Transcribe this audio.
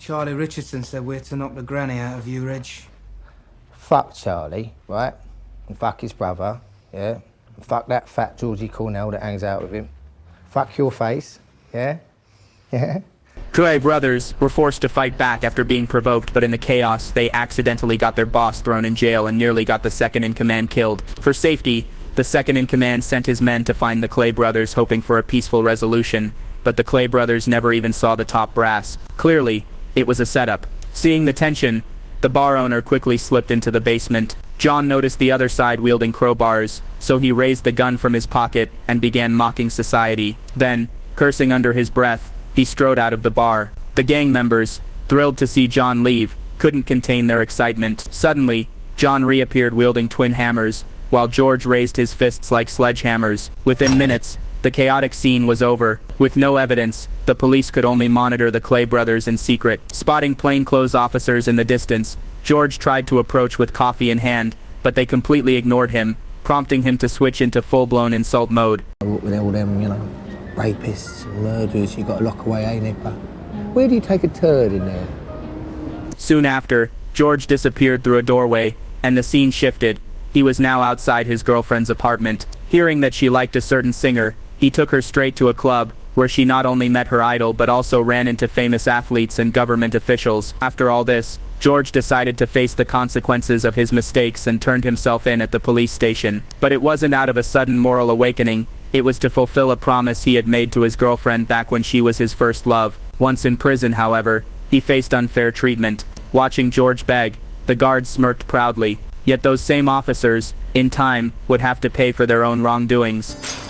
Charlie Richardson said we're to knock the granny out of you, Reg. Fuck Charlie, right? And fuck his brother, yeah? And fuck that fat Georgie Cornell that hangs out with him. Fuck your face, yeah? Yeah? Clay brothers were forced to fight back after being provoked, but in the chaos, they accidentally got their boss thrown in jail and nearly got the second-in-command killed. For safety, the second-in-command sent his men to find the Clay brothers, hoping for a peaceful resolution, but the Clay brothers never even saw the top brass. Clearly, it was a setup. Seeing the tension, the bar owner quickly slipped into the basement. John noticed the other side wielding crowbars, so he raised the gun from his pocket and began mocking society. Then, cursing under his breath, he strode out of the bar. The gang members, thrilled to see John leave, couldn't contain their excitement. Suddenly, John reappeared wielding twin hammers, while George raised his fists like sledgehammers. Within minutes, the chaotic scene was over. With no evidence, the police could only monitor the Clay brothers in secret. Spotting plainclothes officers in the distance, George tried to approach with coffee in hand, but they completely ignored him, prompting him to switch into full-blown insult mode. With all them, you know, rapists and murderers, you got to lock away, ain't it? But where do you take a turd in there? Soon after, George disappeared through a doorway, and the scene shifted. He was now outside his girlfriend's apartment. Hearing that she liked a certain singer, he took her straight to a club, where she not only met her idol but also ran into famous athletes and government officials. After all this, George decided to face the consequences of his mistakes and turned himself in at the police station. But it wasn't out of a sudden moral awakening, it was to fulfill a promise he had made to his girlfriend back when she was his first love. Once in prison, however, he faced unfair treatment. Watching George beg, the guards smirked proudly. Yet those same officers, in time, would have to pay for their own wrongdoings.